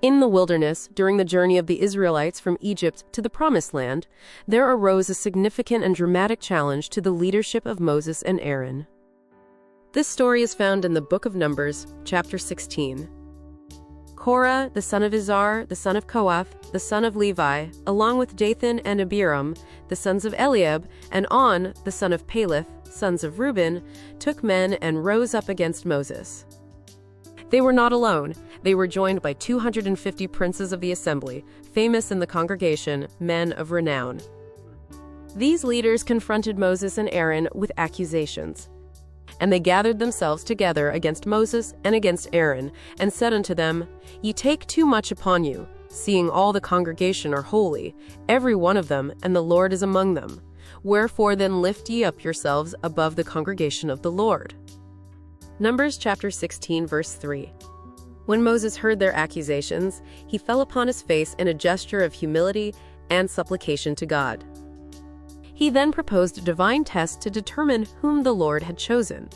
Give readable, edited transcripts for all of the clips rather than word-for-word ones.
In the wilderness, during the journey of the Israelites from Egypt to the Promised Land, there arose a significant and dramatic challenge to the leadership of Moses and Aaron. This story is found in the book of Numbers, chapter 16. Korah, the son of Izhar, the son of Kohath, the son of Levi, along with Dathan and Abiram, the sons of Eliab, and On, the son of Peleth, sons of Reuben, took men and rose up against Moses. They were not alone. They were joined by 250 princes of the assembly, famous in the congregation, men of renown. These leaders confronted Moses and Aaron with accusations. And they gathered themselves together against Moses and against Aaron, and said unto them, Ye take too much upon you, seeing all the congregation are holy, every one of them, and the Lord is among them. Wherefore then lift ye up yourselves above the congregation of the Lord. Numbers chapter 16, verse 3. When Moses heard their accusations, he fell upon his face in a gesture of humility and supplication to God. He then proposed a divine test to determine whom the Lord had chosen.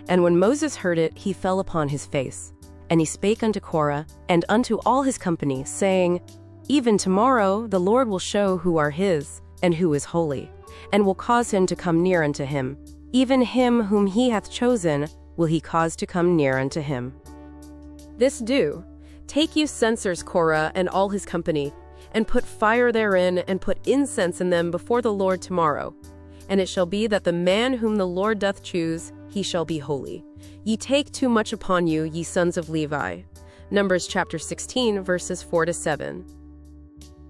And when Moses heard it, he fell upon his face. And he spake unto Korah and unto all his company, saying, Even tomorrow the Lord will show who are his, and who is holy, and will cause him to come near unto him. Even him whom he hath chosen will he cause to come near unto him. This do, take you censers, Korah and all his company, and put fire therein, and put incense in them before the Lord tomorrow. And it shall be that the man whom the Lord doth choose, he shall be holy. Ye take too much upon you, ye sons of Levi. Numbers chapter 16, verses 4-7.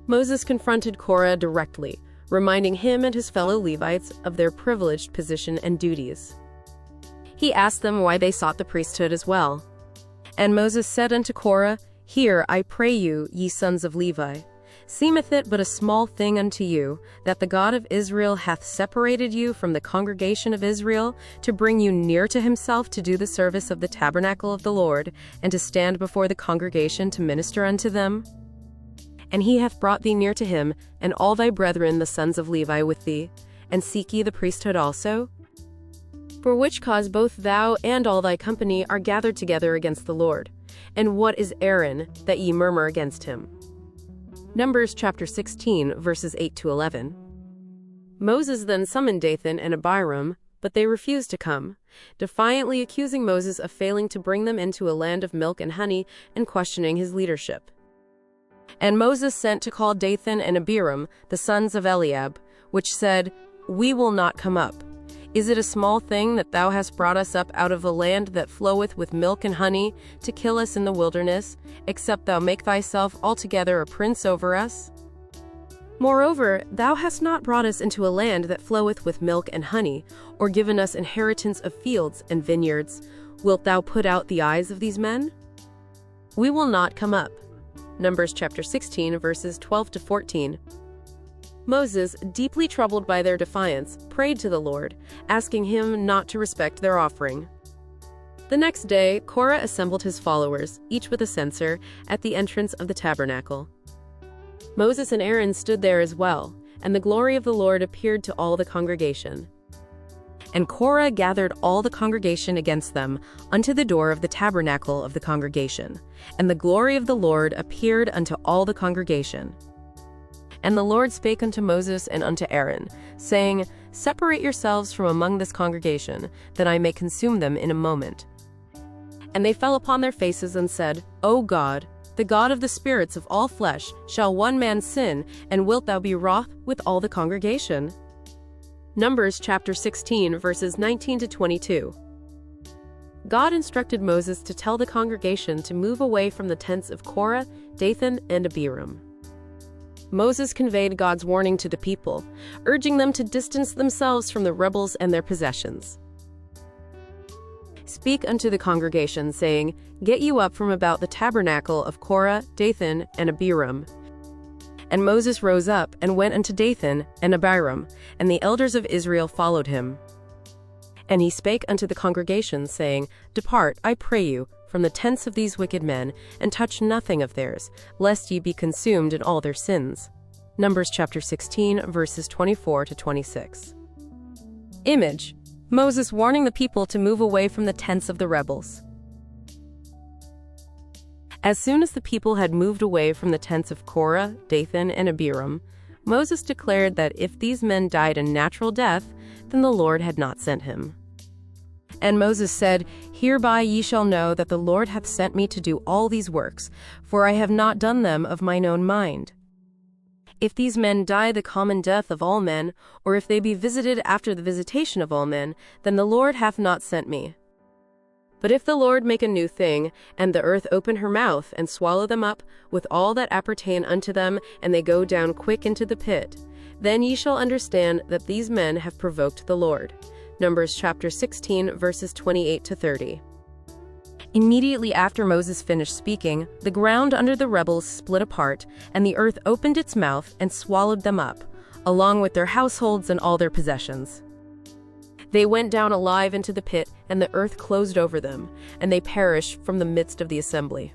Moses confronted Korah directly, reminding him and his fellow Levites of their privileged position and duties. He asked them why they sought the priesthood as well. And Moses said unto Korah, Hear, I pray you, ye sons of Levi. Seemeth it but a small thing unto you, that the God of Israel hath separated you from the congregation of Israel, to bring you near to himself to do the service of the tabernacle of the Lord, and to stand before the congregation to minister unto them? And he hath brought thee near to him, and all thy brethren the sons of Levi with thee, and seek ye the priesthood also? For which cause both thou and all thy company are gathered together against the Lord. And what is Aaron, that ye murmur against him? Numbers chapter 16, verses 8-11. Moses then summoned Dathan and Abiram, but they refused to come, defiantly accusing Moses of failing to bring them into a land of milk and honey and questioning his leadership. And Moses sent to call Dathan and Abiram, the sons of Eliab, which said, We will not come up. Is it a small thing that thou hast brought us up out of a land that floweth with milk and honey, to kill us in the wilderness, except thou make thyself altogether a prince over us? Moreover, thou hast not brought us into a land that floweth with milk and honey, or given us inheritance of fields and vineyards. Wilt thou put out the eyes of these men? We will not come up. Numbers chapter 16, verses 12-14. Moses, deeply troubled by their defiance, prayed to the Lord, asking him not to respect their offering. The next day, Korah assembled his followers, each with a censer, at the entrance of the tabernacle. Moses and Aaron stood there as well, and the glory of the Lord appeared to all the congregation. And Korah gathered all the congregation against them unto the door of the tabernacle of the congregation, and the glory of the Lord appeared unto all the congregation. And the Lord spake unto Moses and unto Aaron, saying, Separate yourselves from among this congregation, that I may consume them in a moment. And they fell upon their faces and said, O God, the God of the spirits of all flesh, shall one man sin, and wilt thou be wroth with all the congregation? Numbers chapter 16, verses 19-22. God instructed Moses to tell the congregation to move away from the tents of Korah, Dathan, and Abiram. Moses conveyed God's warning to the people, urging them to distance themselves from the rebels and their possessions. Speak unto the congregation, saying, Get you up from about the tabernacle of Korah, Dathan, and Abiram. And Moses rose up, and went unto Dathan and Abiram, and the elders of Israel followed him. And he spake unto the congregation, saying, Depart, I pray you, from the tents of these wicked men, and touch nothing of theirs, lest ye be consumed in all their sins. Numbers chapter 16, verses 24-26. Image: Moses warning the people to move away from the tents of the rebels. As soon as the people had moved away from the tents of Korah, Dathan, and Abiram, Moses declared that if these men died a natural death, then the Lord had not sent him. And Moses said, "Hereby ye shall know that the Lord hath sent me to do all these works, for I have not done them of mine own mind. If these men die the common death of all men, or if they be visited after the visitation of all men, then the Lord hath not sent me. But if the Lord make a new thing, and the earth open her mouth, and swallow them up, with all that appertain unto them, and they go down quick into the pit, then ye shall understand that these men have provoked the Lord." Numbers chapter 16, verses 28 to 30. Immediately after Moses finished speaking, the ground under the rebels split apart, and the earth opened its mouth and swallowed them up, along with their households and all their possessions. They went down alive into the pit, and the earth closed over them, and they perished from the midst of the assembly.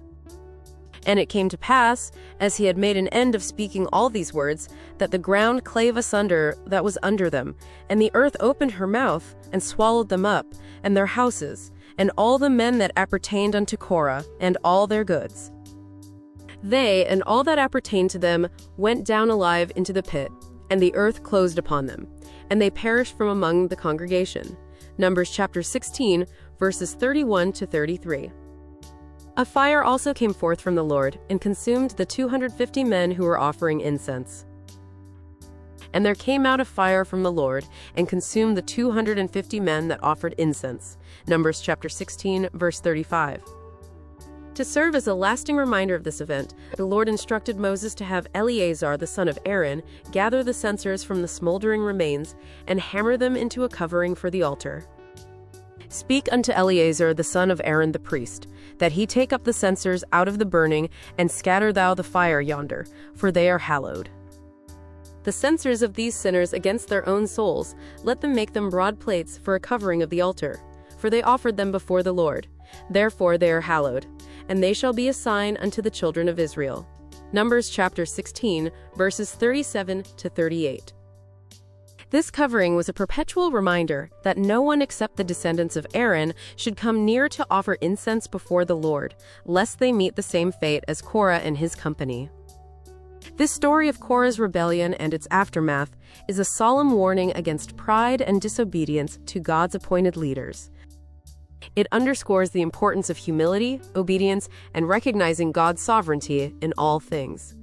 And it came to pass, as he had made an end of speaking all these words, that the ground clave asunder that was under them, and the earth opened her mouth, and swallowed them up, and their houses, and all the men that appertained unto Korah, and all their goods. They, and all that appertained to them, went down alive into the pit, and the earth closed upon them, and they perished from among the congregation. Numbers chapter 16, verses 31 to 33. A fire also came forth from the Lord, and consumed the 250 men who were offering incense. And there came out a fire from the Lord, and consumed the 250 men that offered incense. Numbers chapter 16, verse 35. To serve as a lasting reminder of this event, the Lord instructed Moses to have Eleazar, the son of Aaron, gather the censers from the smoldering remains, and hammer them into a covering for the altar. "Speak unto Eleazar, the son of Aaron the priest, that he take up the censers out of the burning, and scatter thou the fire yonder, for they are hallowed. The censers of these sinners against their own souls, let them make them broad plates for a covering of the altar, for they offered them before the Lord. Therefore they are hallowed, and they shall be a sign unto the children of Israel." Numbers chapter 16, verses 37 to 38. This covering was a perpetual reminder that no one except the descendants of Aaron should come near to offer incense before the Lord, lest they meet the same fate as Korah and his company. This story of Korah's rebellion and its aftermath is a solemn warning against pride and disobedience to God's appointed leaders. It underscores the importance of humility, obedience, and recognizing God's sovereignty in all things.